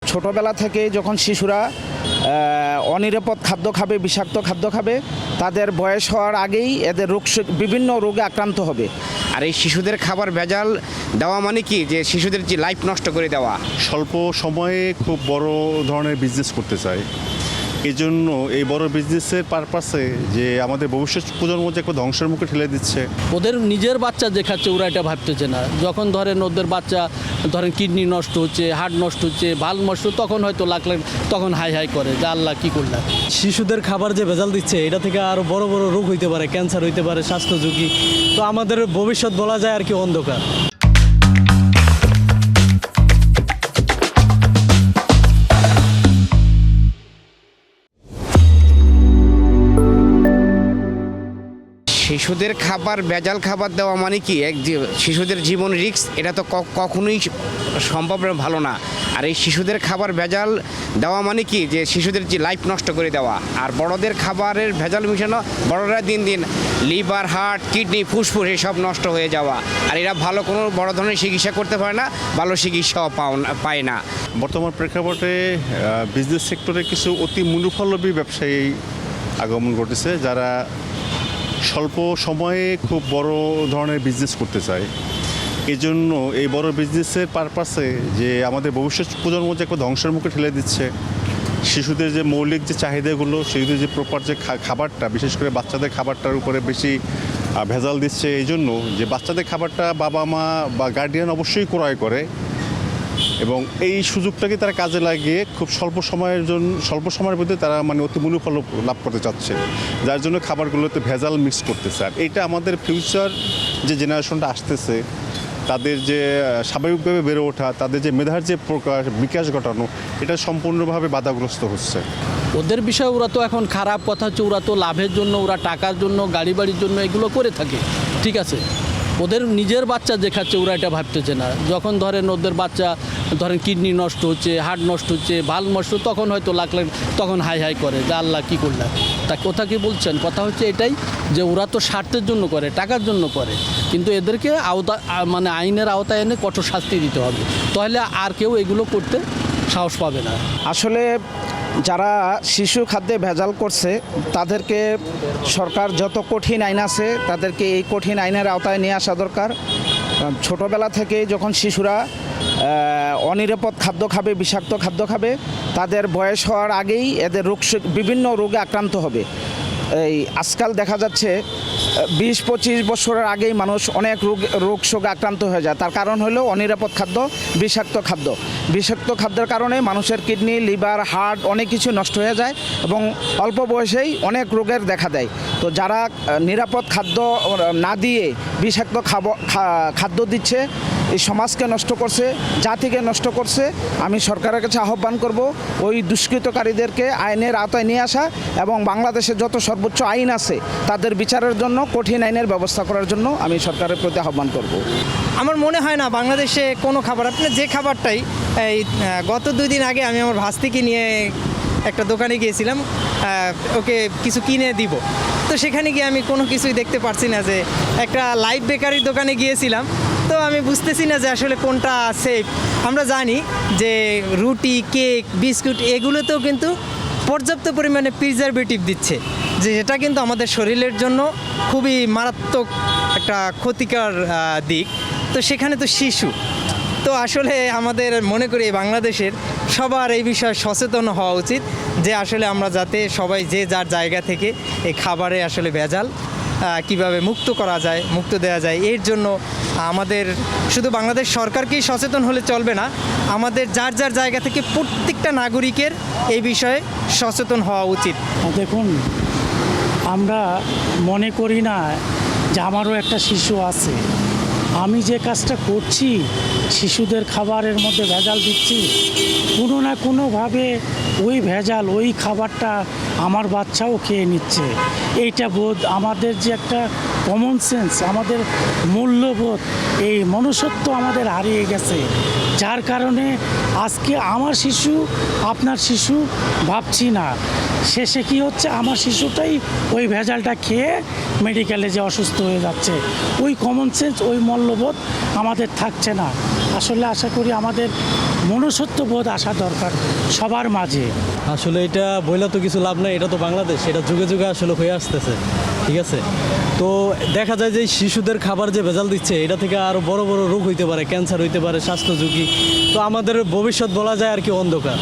ছোটোবেলা থেকে যখন শিশুরা অনিরাপদ খাদ্য খাবে, বিষাক্ত খাদ্য খাবে, তাদের বয়স হওয়ার আগেই এদের বিভিন্ন রোগে আক্রান্ত হবে। আর এই শিশুদের খাবার ভেজাল দেওয়া মানে কি, যে শিশুদের যে লাইফ নষ্ট করে দেওয়া। স্বল্প সময়ে খুব বড় ধরনের বিজনেস করতে চায়। এই জন্য এই বড় বিজনেসের পারপাসে যে আমাদের ভবিষ্যৎ প্রজন্ম যে একটা ধ্বংসের মুখে ঠেলে দিচ্ছে। ওদের নিজের বাচ্চা যে খাচ্ছে ওরা এটা ভাবতেছে না। যখন ধরেন ওদের বাচ্চা ধরেন কিডনি নষ্ট হচ্ছে, হার্ট নষ্ট হচ্ছে, ভাল নষ্ট, তখন হয়তো তখন হাই হাই করে যে আল্লাহ কী করলাম। শিশুদের খাবার যে ভেজাল দিচ্ছে এটা থেকে আরও বড় বড় রোগ হইতে পারে, ক্যান্সার হইতে পারে, স্বাস্থ্য ঝুঁকি। তো আমাদের ভবিষ্যৎ বলা যায় আর কি অন্ধকার। শিশুদের খাবার ভেজাল খাবার দেওয়া মানে কি, শিশুদের জীবন রিস্ক, এটা তো কখনোই সম্ভব ভালো না। আর এই শিশুদের খাবার ভেজাল দেওয়া মানে কি, যে শিশুদের যে লাইফ নষ্ট করে দেওয়া। আর বড়দের খাবারের ভেজাল মিশানো, বড়রা দিন দিন লিভার, হার্ট, কিডনি, ফুসফুস এসব নষ্ট হয়ে যাওয়া। আর এরা ভালো কোনো বড় ধরনের চিকিৎসা করতে পারে না, ভালো চিকিৎসাও পায় না। বর্তমান প্রেক্ষাপটে বিজনেস সেক্টরে কিছু অতি মুনাফালোভী ব্যবসায়ী আগমন ঘটেছে, যারা স্বল্প সময়ে খুব বড় ধরনের বিজনেস করতে চায়। এই জন্য এই বড় বিজনেসের পারপাসে যে আমাদের ভবিষ্যৎ প্রজন্ম যে একটা ধ্বংসের মুখে ঠেলে দিচ্ছে। শিশুদের যে মৌলিক যে চাহিদাগুলো, শিশুদের যে প্রপার যে খাবারটা, বিশেষ করে বাচ্চাদের খাবারটার উপরে বেশি ভেজাল দিচ্ছে। এই জন্য যে বাচ্চাদের খাবারটা বাবা মা বা গার্ডিয়ান অবশ্যই ক্রয় করে, এবং এই সুযোগটাকে তারা কাজে লাগিয়ে খুব স্বল্প সময়ের মধ্যে তারা অতি মুনাফা লাভ করতে চাচ্ছে, যার জন্য খাবারগুলোতে ভেজাল মিক্স করতেছে। আর এইটা আমাদের ফিউচার যে জেনারেশনটা আসতেছে, তাদের যে স্বাভাবিকভাবে বেড়ে ওঠা, তাদের যে মেধার যে বিকাশ ঘটানো, এটা সম্পূর্ণভাবে বাধাগ্রস্ত হচ্ছে। ওদের বিষয়ে ওরা তো এখন খারাপ কথা হচ্ছে, ওরা তো লাভের জন্য, ওরা টাকার জন্য, গাড়ি বাড়ির জন্য এগুলো করে থাকে, ঠিক আছে। ওদের নিজের বাচ্চা যে খাচ্ছে ওরা এটা ভাবতেছে না। যখন ধরেন ওদের বাচ্চা ধরেন কিডনি নষ্ট হচ্ছে, হার্ট নষ্ট হচ্ছে, ভাল নষ্ট, তখন হয়তো তখন হাই হাই করে যে আল্লাহ কী করলাম। তা কথা কি বলছেন, কথা হচ্ছে এটাই যে ওরা তো স্বার্থের জন্য করে, টাকার জন্য করে, কিন্তু এদেরকে আইনের আওতায় এনে কঠোর শাস্তি দিতে হবে, তাহলে আর কেউ এগুলো করতে সাহস পাবে না। আসলে যারা শিশু খাদ্যে ভেজাল করছে তাদেরকে সরকার যত কঠিন আইন আছে তাদেরকে এই কঠিন আইনের আওতায় নিয়ে আসা দরকার। ছোটোবেলা থেকে যখন শিশুরা অনিরাপদ খাদ্য খাবে, বিষাক্ত খাদ্য খাবে, তাদের বয়স হওয়ার আগেই এদের বিভিন্ন রোগে আক্রান্ত হবে। এই আজকাল দেখা যাচ্ছে 20-25 বছরের আগেই মানুষ অনেক রোগ শোকে আক্রান্ত হয়ে যায়। তার কারণ হলো অনিরাপদ খাদ্য, বিষাক্ত খাদ্য। বিষাক্ত খাদ্যের কারণে মানুষের কিডনি, লিভার, হার্ট অনেক কিছু নষ্ট হয়ে যায় এবং অল্প বয়সেই অনেক রোগের দেখা দেয়। তো যারা নিরাপদ খাদ্য না দিয়ে বিষাক্ত খাদ্য দিচ্ছে, এই সমাজকে নষ্ট করছে, জাতিকে নষ্ট করছে, আমি সরকারের কাছে আহ্বান করব ওই দুষ্কৃতকারীদেরকে আইনের আওতায় নিয়ে আসা এবং বাংলাদেশে যত সর্বোচ্চ আইন আছে তাদের বিচারের জন্য কঠিন আইনের ব্যবস্থা করার জন্য আমি সরকারের প্রতি আহ্বান করব। আমার মনে হয় না বাংলাদেশে কোনো খাবার, আপনার যে খাবারটাই এই গত 2 দিন আগে আমি আমার ভাস্তিকে নিয়ে একটা দোকানে গিয়েছিলাম, ওকে কিছু কিনে দিব। তো সেখানে গিয়ে আমি কোনো কিছুই দেখতে পারছি না। যে একটা লাইভ বেকারির দোকানে গিয়েছিলাম, তো আমি বুঝতেছি না যে আসলে কোনটা সেফ। আমরা জানি যে রুটি, কেক, বিস্কুট এগুলোতেও কিন্তু পর্যাপ্ত পরিমাণে প্রিজারভেটিভ দিচ্ছে, যেটা কিন্তু আমাদের শরীরের জন্য খুবই মারাত্মক একটা ক্ষতিকর দিক। তো সেখানে তো শিশু, তো আসলে আমাদের মনে করি বাংলাদেশের সবার এই বিষয়ে সচেতন হওয়া উচিত, যে আসলে আমরা যাতে সবাই যে যার জায়গা থেকে এই খাবারে আসলে ভেজাল কিভাবে মুক্ত করা যায়, মুক্ত দেওয়া যায়। এর জন্য আমাদের শুধু বাংলাদেশ সরকারকেই সচেতন হলে চলবে না, আমাদের যার যার জায়গা থেকে প্রত্যেকটা নাগরিকের এই বিষয়ে সচেতন হওয়া উচিত। দেখুন, আমরা মনে করি না যে আমারও একটা শিশু আছে, আমি যে কাজটা করছি, শিশুদের খাবারের মধ্যে ভেজাল দিচ্ছি, কোনো না কোনোভাবে ওই ভেজাল, ওই খাবারটা আমার বাচ্চাও খেয়ে নিচ্ছে। এইটা বোধ, আমাদের যে একটা কমন সেন্স, আমাদের মূল্যবোধ, এই মনুষ্যত্ব আমাদের হারিয়ে গেছে, যার কারণে আজকে আমার শিশু আপনার শিশু ভাবছি না। শেষে কি হচ্ছে, আমার শিশুটাই ওই ভেজালটা খেয়ে মেডিকেলে যে অসুস্থ হয়ে যাচ্ছে। ওই কমন সেন্স, ওই মূল্যবোধ আমাদের থাকছে না। আসলে আশা করি আমাদের মনুষ্যত্ববোধ আসা দরকার সবার মাঝে। আসলে এটা বইলা তো কিছু লাভ নাই, এটা তো বাংলাদেশ, এটা যুগে যুগে আসলে হয়ে আসতেছে, ঠিক আছে। তো দেখা যায় যে এই শিশুদের খাবার যে ভেজাল দিচ্ছে এটা থেকে আরও বড় বড় রোগ হইতে পারে, ক্যান্সার হইতে পারে, স্বাস্থ্য ঝুঁকি। তো আমাদের ভবিষ্যৎ বলা যায় আর কি অন্ধকার।